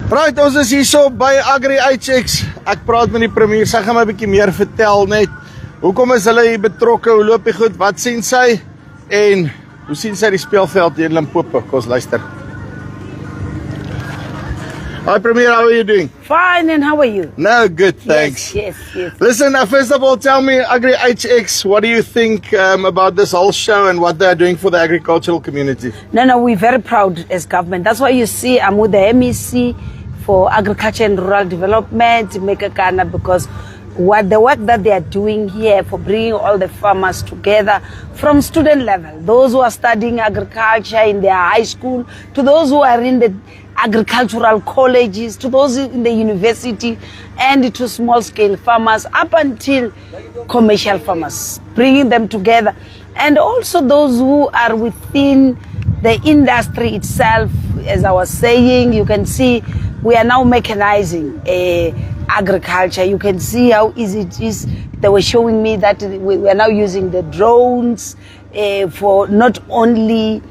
Right, ons is hier so by AgriHX. Ek praat met die premier, sy gaan my 'n bietjie meer vertel net. Hoekom is hulle hier betrokke, hoe loop die goed, wat sien sy? En hoe sien sy die speelveld hier in Limpopo? Kom ons luister. Hi Premier, how are you doing? Fine, and how are you? No, good, thanks. Yes. Listen, first of all, tell me, AgriHX, what do you think about this whole show and what they're doing for the agricultural community? No, we're very proud as government. That's why you see I'm with the MEC for Agriculture and Rural Development, Mekakana, because the work that they are doing here for bringing all the farmers together from student level, those who are studying agriculture in their high school, to those who are in the agricultural colleges, to those in the university, and to small-scale farmers, up until commercial farmers, bringing them together. And also those who are within the industry itself. As I was saying, you can see we are now mechanizing agriculture. You can see how easy it is. They were showing me that we are now using the drones for not only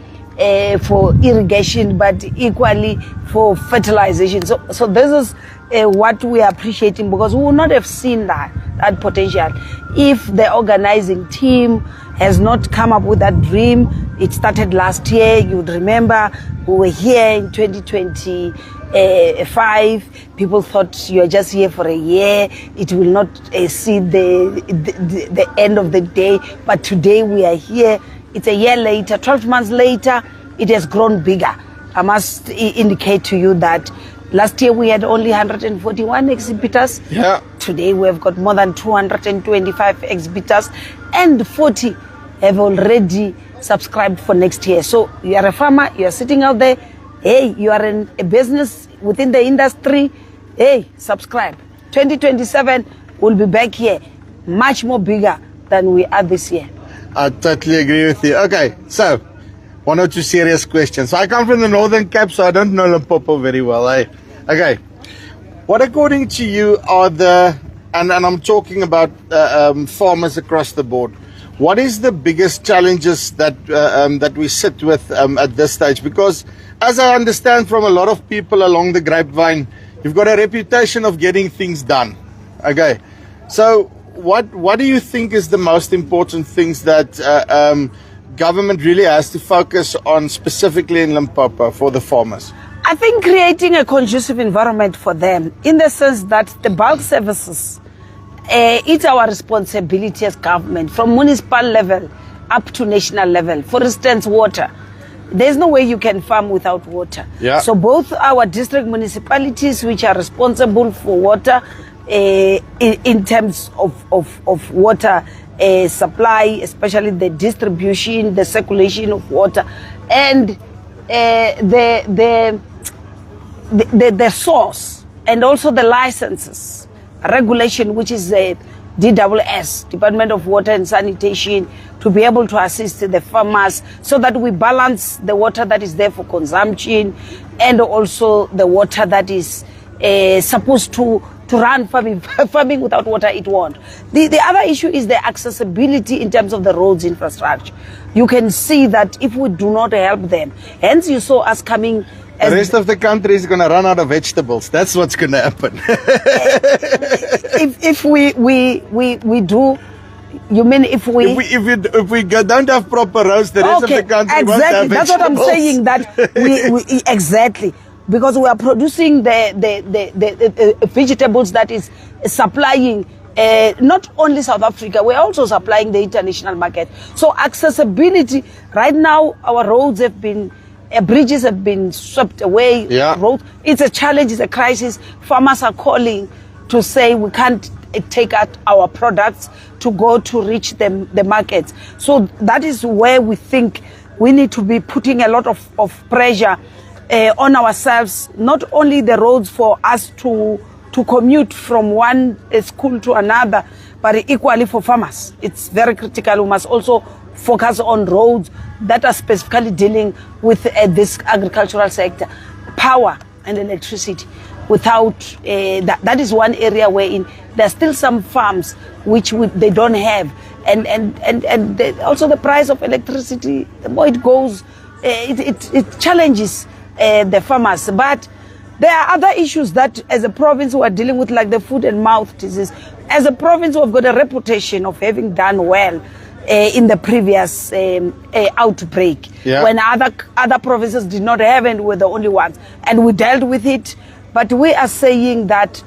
for irrigation, but equally for fertilization. So this is what we are appreciating, because we would not have seen that potential if the organizing team has not come up with that dream. It started last year. You would remember we were here in 2025. People thought you are just here for a year. It will not see the end of the day. But today we are here. It's a year later, 12 months later, it has grown bigger. I must indicate to you that last year we had only 141 exhibitors. Yeah. Today we have got more than 225 exhibitors, and 40 have already subscribed for next year. So you are a farmer, you are sitting out there, hey, you are in a business within the industry, hey, subscribe. 2027 we'll be back here, much more bigger than we are this year. I totally agree with you. Okay, so one or two serious questions. So I come from the Northern Cape, so I don't know Limpopo very well. Okay, what according to you are and I'm talking about farmers across the board, what is the biggest challenges that we sit with at this stage? Because as I understand from a lot of people along the grapevine, you've got a reputation of getting things done. Okay, so what do you think is the most important things that government really has to focus on, specifically in Limpopo, for the farmers? I think creating a conducive environment for them, in the sense that the bulk services, it's our responsibility as government, from municipal level up to national level. For instance, water. There's no way you can farm without water. Yeah. So both our district municipalities, which are responsible for water, in terms of water supply, especially the distribution, the circulation of water, and the source, and also the licenses, regulation, which is the DWS, Department of Water and Sanitation, to be able to assist the farmers so that we balance the water that is there for consumption, and also the water that is supposed to run farming. Farming without water, it won't. The other issue is the accessibility in terms of the roads infrastructure. You can see that if we do not help them, hence you saw us coming. The rest of the country is going to run out of vegetables. That's what's going to happen. if we do, you mean if we don't have proper roads, the rest of the country won't have vegetables. That's what I'm saying. That we exactly. Because we are producing the vegetables that is supplying not only South Africa, we're also supplying the international market. So accessibility, right now our roads have been, bridges have been swept away. Yeah. Roads, it's a challenge, it's a crisis. Farmers are calling to say we can't take out our products to go to reach the markets. So that is where we think we need to be putting a lot of pressure on ourselves, not only the roads for us to commute from one school to another, but equally for farmers. It's very critical. We must also focus on roads that are specifically dealing with this agricultural sector. Power and electricity. Without that is one area wherein there's still some farms which they don't have, and also the price of electricity, the more it goes, it challenges the farmers. But There are other issues that as a province we are dealing with, like the foot and mouth disease. As a province, we've got a reputation of having done well in the previous outbreak. Yeah. When other provinces did not have it, we were the only ones. And we dealt with it. But we are saying that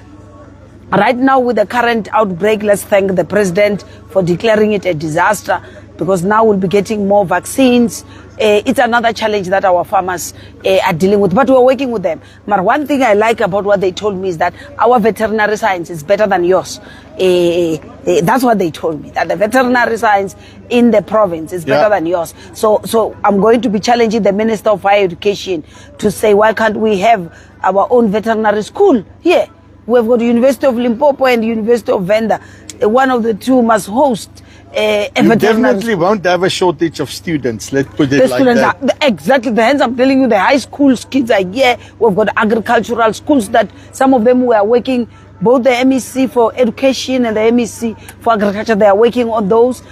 right now with the current outbreak, let's thank the president for declaring it a disaster, because now we'll be getting more vaccines. It's another challenge that our farmers are dealing with, but we're working with them. But one thing I like about what they told me is that our veterinary science is better than yours. That's what they told me, that the veterinary science in the province is better than yours. So I'm going to be challenging the Minister of Higher Education to say, why can't we have our own veterinary school here? We've got the University of Limpopo and the University of Venda. One of the two must host you definitely won't have a shortage of students, let's put it like that. Exactly. Hence I'm telling you, the high school kids are here. We've got agricultural schools that some of them were working, both the MEC for education and the MEC for agriculture, they are working on those.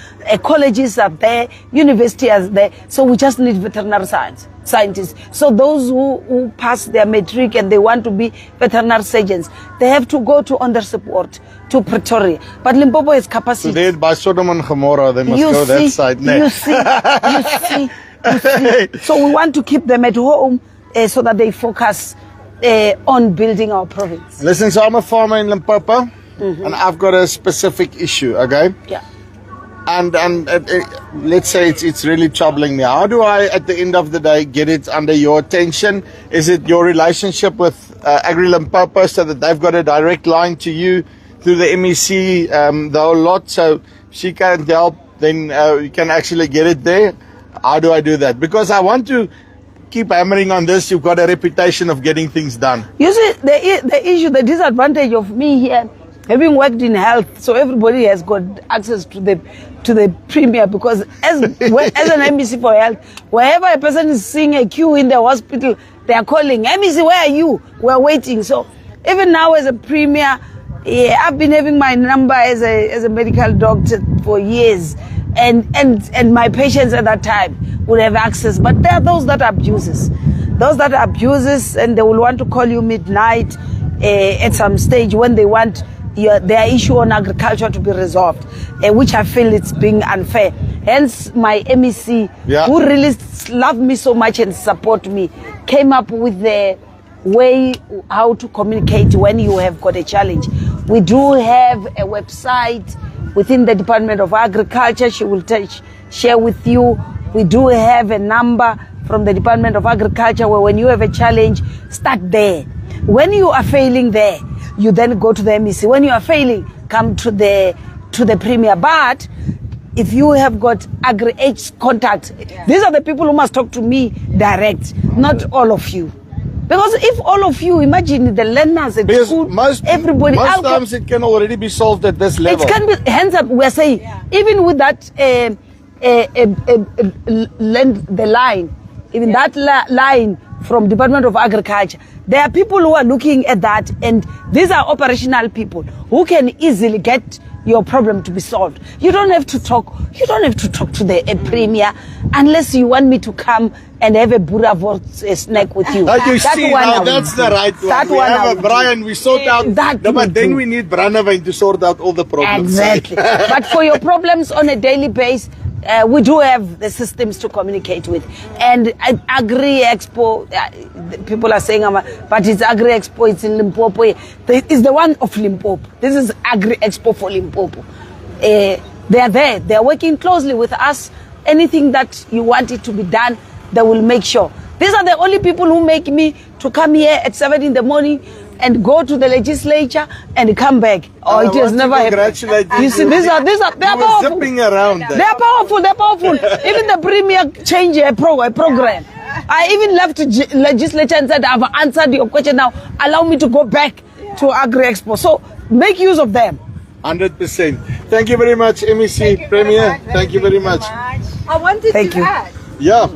Colleges are there, university is there. So we just need veterinary scientists. So those who pass their matric and they want to be veterinary surgeons, they have to go to on the support to Pretoria. But Limpopo has capacity. So they by Sodom and Gomorrah, they must go that side. You see. So we want to keep them at home so that they focus on building our province. Listen, so I'm a farmer in Limpopo, and I've got a specific issue, okay? Yeah. And let's say it's really troubling me. How do I, at the end of the day, get it under your attention? Is it your relationship with Limpopo so that they've got a direct line to you through the MEC, the whole lot, so she can help, then you can actually get it there? How do I do that? Because I want to keep hammering on this. You've got a reputation of getting things done. You see, the issue, the disadvantage of me here, having worked in health, so everybody has got access to the premier, because as an MEC for health, wherever a person is seeing a queue in the hospital, they are calling, MEC, where are you? We're waiting. So even now as a premier, I've been having my number as a medical doctor for years, and my patients at that time would have access. But there are those that abuses, and they will want to call you midnight at some stage when they want their issue on agriculture to be resolved, which I feel it's being unfair. Hence my MEC, who really love me so much and support me, came up with the way how to communicate when you have got a challenge. We do have a website within the Department of Agriculture. She will share with you. We do have a number from the Department of Agriculture where when you have a challenge, start there. When you are failing there, you then go to the MEC. When you are failing, come to the premier. But if you have got AgriHX contacts, these are the people who must talk to me direct, not all of you. Because if all of you, imagine the learners at school, everybody. Most times it can already be solved at this level. It can be, hands up, we're saying, even with that, the line, even that line from Department of Agriculture, there are people who are looking at that, and these are operational people who can easily get your problem to be solved. You don't have to talk to the premier unless you want me to come and have a boerewors snack with you. Like you see, now that's the right one. That we one have a Brian, we sort out that. No, but then we need Brandewyn to sort out all the problems. Exactly. But for your problems on a daily basis, we do have the systems to communicate with. And at AgriHX people are saying, but it's AgriHX it's in Limpopo. It's the one of Limpopo. This is AgriHX for Limpopo. They are there. They are working closely with us. Anything that you want it to be done, they will make sure. These are the only people who make me to come here at 7 in the morning and go to the legislature and come back. Oh, it has never happened. You see, these are they are powerful. Zipping around they are powerful. They're powerful. Even the premier changed a program. I even left the legislature and said, I've answered your question now. Allow me to go back to AgriHX. So make use of them. 100%. Thank you very much, MEC Premier. Thank you very much. I wanted to add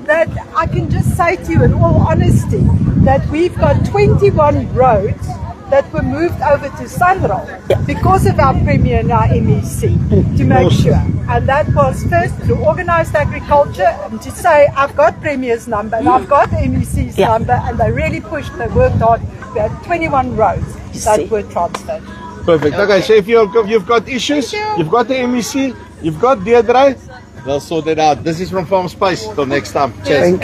that I can just say to you in all honesty that we've got 21 roads that were moved over to Sanral because of our Premier and our MEC to make sure. And that was first through organised agriculture and to say I've got Premier's number and I've got MEC's number, and they really pushed, they worked hard 21 roads that were transferred. Perfect. Okay, so if you've got issues, you've got the MEC, you've got Deirdre, they'll sort it out. This is from Farm Space. Till next time. Cheers.